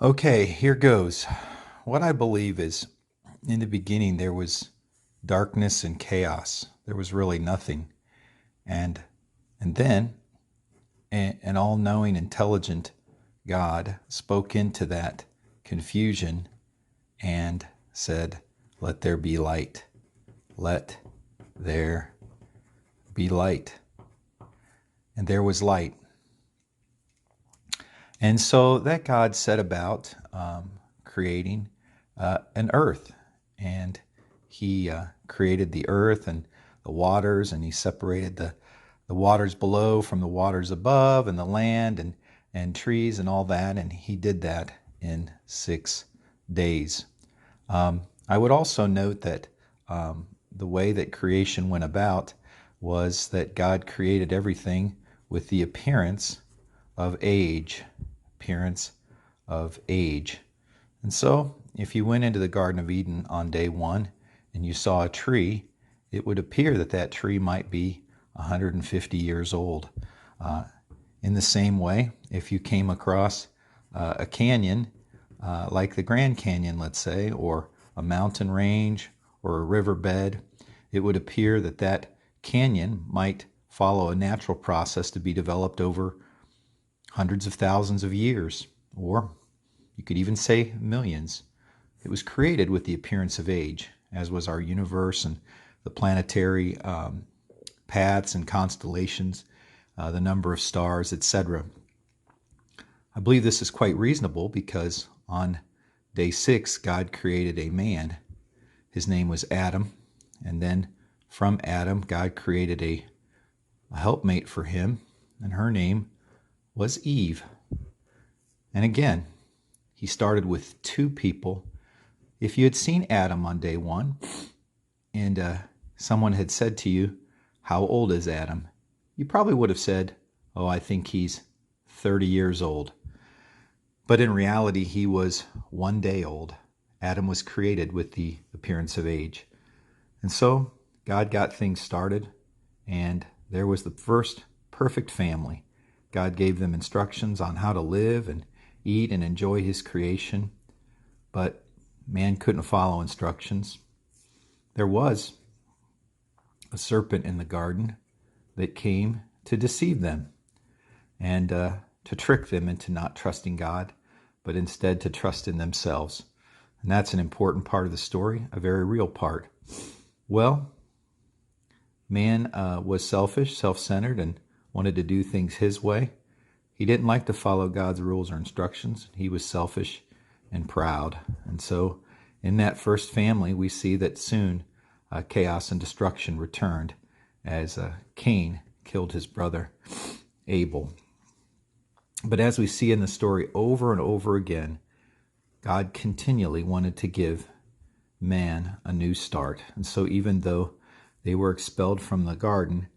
Okay, here goes. What I believe is in the beginning there was darkness and chaos. There was really nothing. And and then an all-knowing, intelligent God spoke into that confusion and said, "Let there be light. Let there be light." And there was light. And so that God set about creating an earth. And he created the earth and the waters, and he separated the waters below from the waters above, and the land and trees and all that. And he did that in 6 days. I would also note that the way that creation went about was that God created everything with the of age, appearance of age. And so, if you went into the Garden of Eden on day one and you saw a tree, it would appear that that tree might be 150 years old. Uh, in the same way, if you came across a canyon, like the Grand Canyon, let's say, or a mountain range or a riverbed, it would appear that that canyon might follow a natural process to be developed over hundreds of thousands of years, or you could even say millions. It was created with the appearance of age, as was our universe and the planetary paths and constellations, the number of stars, etc. I believe this is quite reasonable because on day 6, God created a man. His name was Adam. And then from Adam, God created a helpmate for him, and her name was Eve. And again, he started with two people. If you had seen Adam on day 1 and someone had said to you, "How old is Adam?" you probably would have said, "Oh, I think he's 30 years old." But in reality, he was 1 day old. Adam was created with the appearance of age. And so God got things started, and there was the first perfect family. God gave them instructions on how to live and eat and enjoy his creation, but man couldn't follow instructions. There was a serpent in the garden that came to deceive them and to trick them into not trusting God, but instead to trust in themselves. And that's an important part of the story, a very real part. Well, man was selfish, self-centered, and wanted to do things his way. He didn't like to follow God's rules or instructions. He was selfish and proud. And so in that first family, we see that soon chaos and destruction returned as Cain killed his brother Abel. But as we see in the story over and over again, God continually wanted to give man a new start. And so even though they were expelled from the garden,